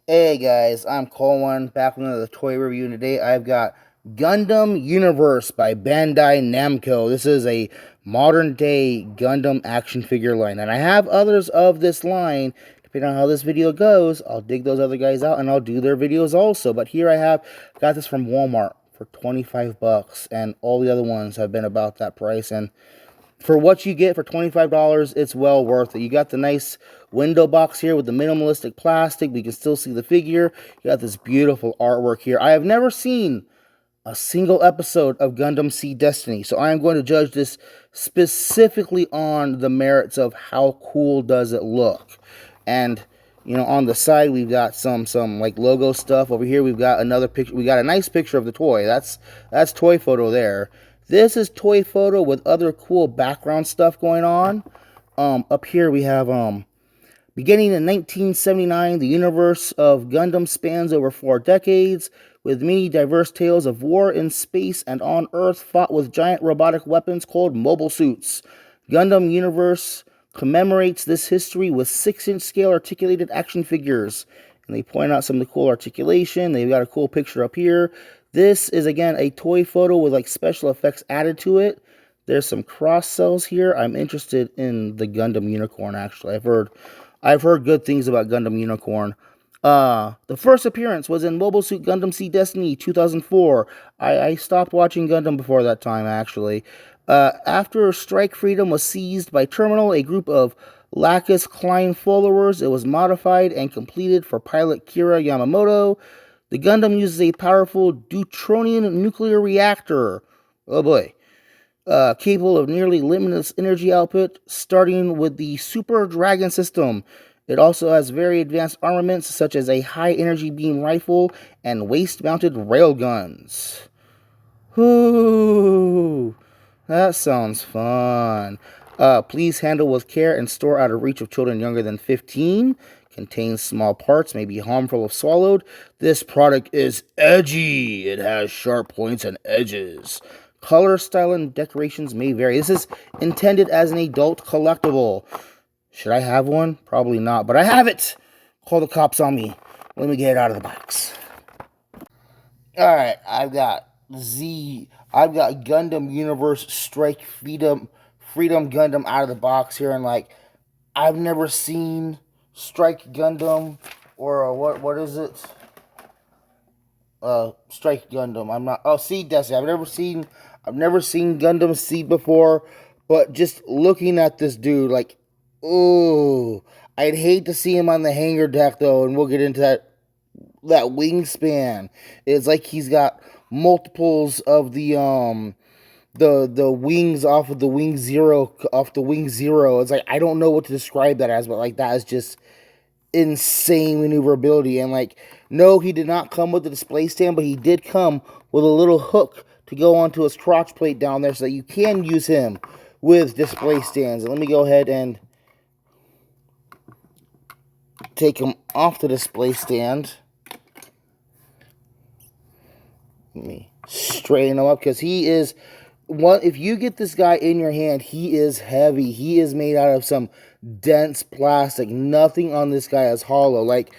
Hey guys, I'm Colwen, back with another toy review, and today I've got Gundam Universe by Bandai Namco. This is a modern day Gundam action figure line, and I have others of this line. Depending on how this video goes, I'll dig those other guys out and I'll do their videos also. But here I got this from Walmart for 25 bucks, and all the other ones have been about that price, and for what you get for $25, it's well worth it. You got the nice window box here with the minimalistic plastic, but you can still see the figure. You got this beautiful artwork here. I have never seen a single episode of Gundam Seed Destiny, so I am going to judge this specifically on the merits of how cool does it look. And on the side we've got some like logo stuff. Over here we've got another picture. We got a nice picture of the toy. That's toy photo there. This is toy photo with other cool background stuff going on. Up here we have beginning in 1979, the universe of Gundam spans over 4 decades, with many diverse tales of war in space and on Earth fought with giant robotic weapons called mobile suits. Gundam Universe commemorates this history with 6-inch scale articulated action figures. And they point out some of the cool articulation. They've got a cool picture up here. This is, again, a toy photo with, like, special effects added to it. There's some cross cells here. I'm interested in the Gundam Unicorn, actually. I've heard good things about Gundam Unicorn. The first appearance was in Mobile Suit Gundam Seed Destiny 2004. I stopped watching Gundam before that time, actually. After Strike Freedom was seized by Terminal, a group of Lacus Klein followers, it was modified and completed for pilot Kira Yamamoto. The Gundam uses a powerful deuteronium nuclear reactor. Oh boy. Capable of nearly limitless energy output, starting with the Super Dragon system. It also has very advanced armaments, such as a high-energy beam rifle and waist-mounted railguns. Ooh, that sounds fun. Please handle with care and store out of reach of children younger than 15. Contains small parts, may be harmful if swallowed. This product is edgy. It has sharp points and edges. Color, style, and decorations may vary. This is intended as an adult collectible. Should I have one? Probably not, but I have it. Call the cops on me. Let me get it out of the box. Alright, I've got Gundam Universe Strike Freedom Gundam out of the box here, and like, I've never seen Strike Gundam, or what is it? Strike Gundam. I'm not. Oh, Seed Destiny. I've never seen Gundam Seed before, but just looking at this dude, like, ooh, I'd hate to see him on the hangar deck though, and we'll get into that wingspan. It's like he's got multiples of the wings off of the wing zero. It's like, I don't know what to describe that as, but like, that is just insane maneuverability. And like, no, he did not come with the display stand, but he did come with a little hook to go onto his crotch plate down there, so that you can use him with display stands. And let me go ahead and take him off the display stand. Let me straighten him up, because he is one. If you get this guy in your hand, he is heavy. He is made out of some dense plastic. Nothing on this guy is hollow. Like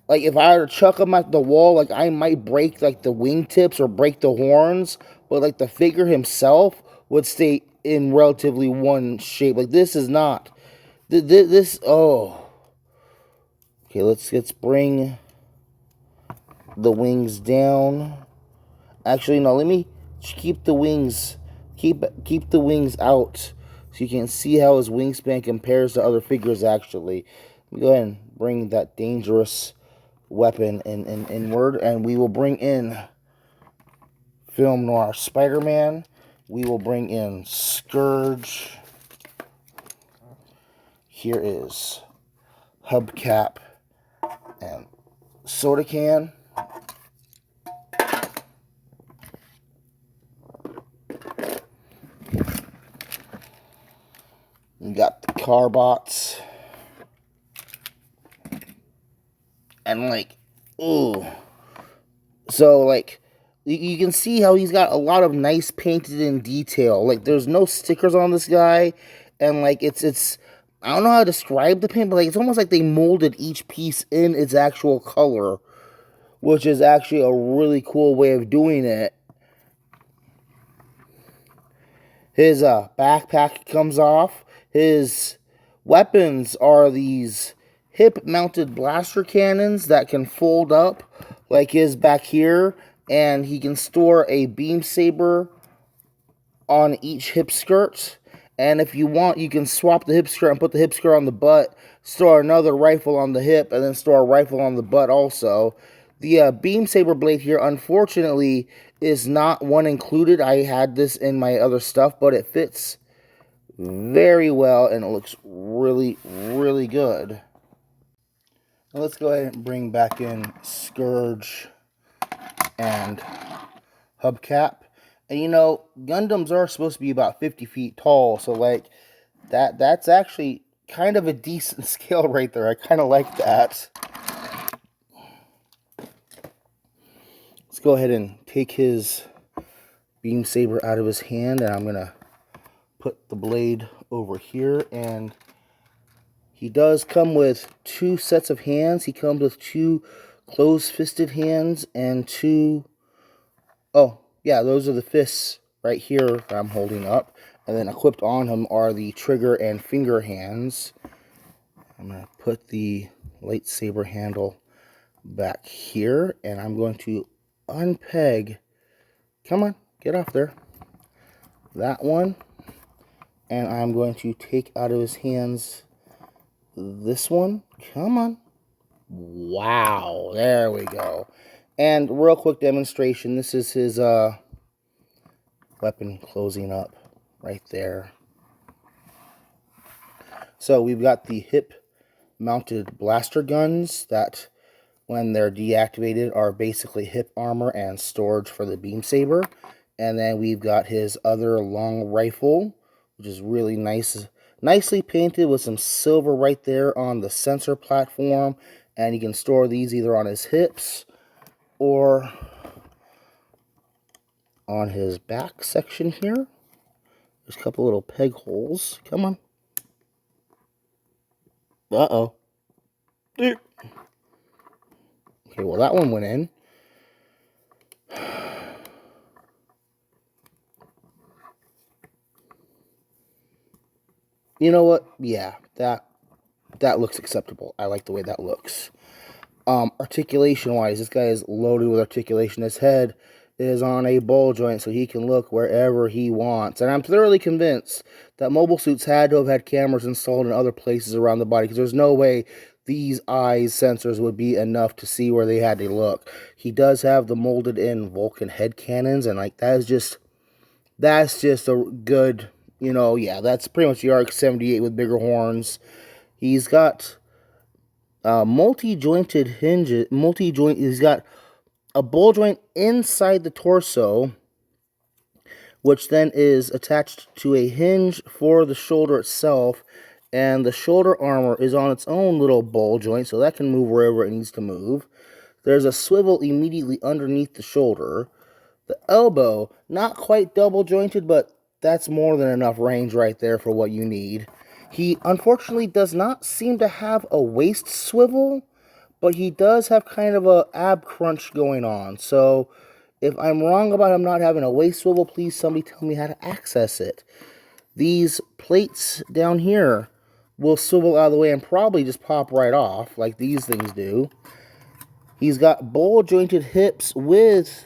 if I were to chuck him at the wall, like, I might break like the wingtips or break the horns, but like the figure himself would stay in relatively one shape. Like, this is not this. Oh, okay. Let's bring the wings down. Actually, no. Let me keep the wings. Keep the wings out, so you can see how his wingspan compares to other figures. Actually, let me go ahead and bring that dangerous weapon inward, and we will bring in Film Noir Spider-Man. We will bring in Scourge. Here is Hubcap and Soda Can. We got the Carbots. And like, ooh. So like, you can see how he's got a lot of nice painted in detail. Like, there's no stickers on this guy. And like, it's I don't know how to describe the paint, but like it's almost like they molded each piece in its actual color, which is actually a really cool way of doing it. His backpack comes off. His weapons are these hip-mounted blaster cannons that can fold up, like his back here, and he can store a beam saber on each hip skirt. And if you want, you can swap the hip skirt and put the hip skirt on the butt, store another rifle on the hip, and then store a rifle on the butt also. The beam saber blade here, unfortunately, is not one included. I had this in my other stuff, but it fits very well, and it looks really, really good. Now let's go ahead and bring back in Scourge and hubcap. And you know, Gundams are supposed to be about 50 feet tall, so like that's actually kind of a decent scale right there. I kind of like that. Let's go ahead and take his beam saber out of his hand, and I'm gonna put the blade over here. And he does come with 2 sets of hands. He comes with 2 closed-fisted hands and 2... Oh, yeah, those are the fists right here that I'm holding up. And then equipped on him are the trigger and finger hands. I'm going to put the lightsaber handle back here, and I'm going to unpeg. Come on, get off there. That one. And I'm going to take out of his hands this one. Come on. Wow, there we go. And real quick demonstration, this is his weapon closing up right there. So we've got the hip-mounted blaster guns that, when they're deactivated, are basically hip armor and storage for the beam saber. And then we've got his other long rifle, which is really nice, nicely painted with some silver right there on the sensor platform. And you can store these either on his hips or on his back section here. There's a couple little peg holes. Come on. Uh-oh. Okay, well, that one went in. You know what? Yeah, that looks acceptable. I like the way that looks. Articulation-wise, this guy is loaded with articulation. His head is on a ball joint, so he can look wherever he wants. And I'm thoroughly convinced that mobile suits had to have had cameras installed in other places around the body, because there's no way these eyes sensors would be enough to see where they had to look. He does have the molded-in Vulcan head cannons, and like that's just a good, you know, yeah, that's pretty much the RX-78 with bigger horns. He's got multi-jointed hinges, he's got a ball joint inside the torso, which then is attached to a hinge for the shoulder itself, and the shoulder armor is on its own little ball joint, so that can move wherever it needs to move. There's a swivel immediately underneath the shoulder. The elbow, not quite double jointed, but that's more than enough range right there for what you need. He unfortunately does not seem to have a waist swivel, but he does have kind of a ab crunch going on. So if I'm wrong about him not having a waist swivel, please somebody tell me how to access it. These plates down here will swivel out of the way and probably just pop right off like these things do. He's got ball jointed hips with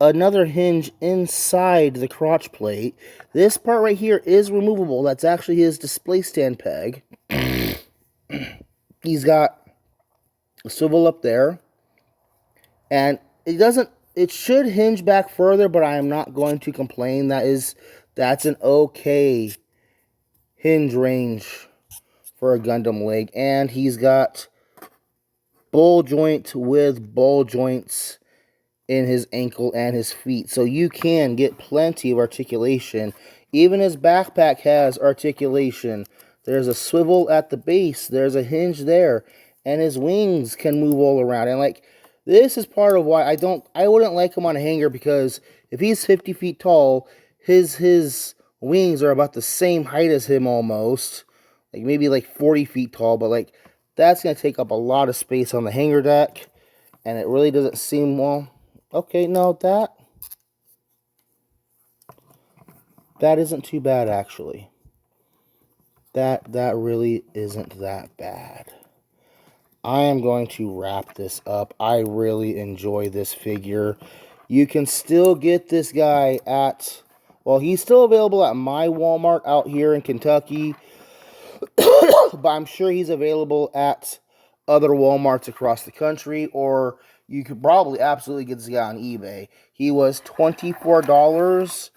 another hinge inside the crotch plate. This part right here is removable. That's actually his display stand peg. He's got a swivel up there. And it should hinge back further, but I am not going to complain. That's an okay hinge range for a Gundam leg. And he's got ball joint with ball joints in his ankle and his feet, so you can get plenty of articulation. Even his backpack has articulation. There's a swivel at the base, there's a hinge there, and his wings can move all around. And like, this is part of why I wouldn't like him on a hanger, because if he's 50 feet tall, his wings are about the same height as him almost, like maybe like 40 feet tall, but like that's going to take up a lot of space on the hanger deck, and it really doesn't seem, well, okay, no, that isn't too bad, actually. That really isn't that bad. I am going to wrap this up. I really enjoy this figure. You can still get this guy at, well, he's still available at my Walmart out here in Kentucky, but I'm sure he's available at other Walmarts across the country, or you could probably absolutely get this guy on eBay. He was $24.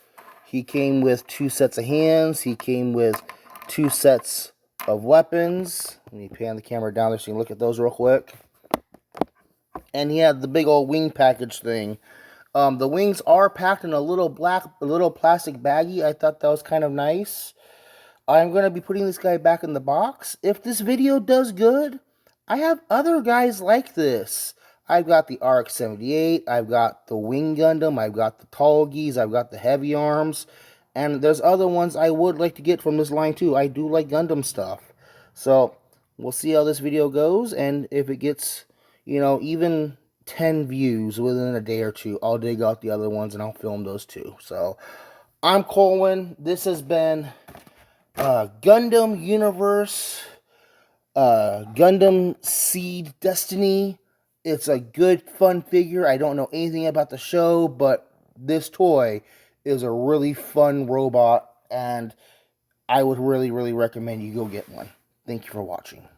He came with 2 sets of hands. He came with 2 sets of weapons. Let me pan the camera down there so you can look at those real quick. And he had the big old wing package thing. The wings are packed in a little plastic baggie. I thought that was kind of nice. I'm going to be putting this guy back in the box. If this video does good, I have other guys like this. I've got the RX-78, I've got the Wing Gundam, I've got the Tallgeese, I've got the Heavy Arms, and there's other ones I would like to get from this line too. I do like Gundam stuff. So, we'll see how this video goes, and if it gets, even 10 views within a day or two, I'll dig out the other ones and I'll film those too. So, I'm Colwen. This has been Gundam Universe, Gundam Seed Destiny. It's a good, fun figure. I don't know anything about the show, but this toy is a really fun robot, and I would really, really recommend you go get one. Thank you for watching.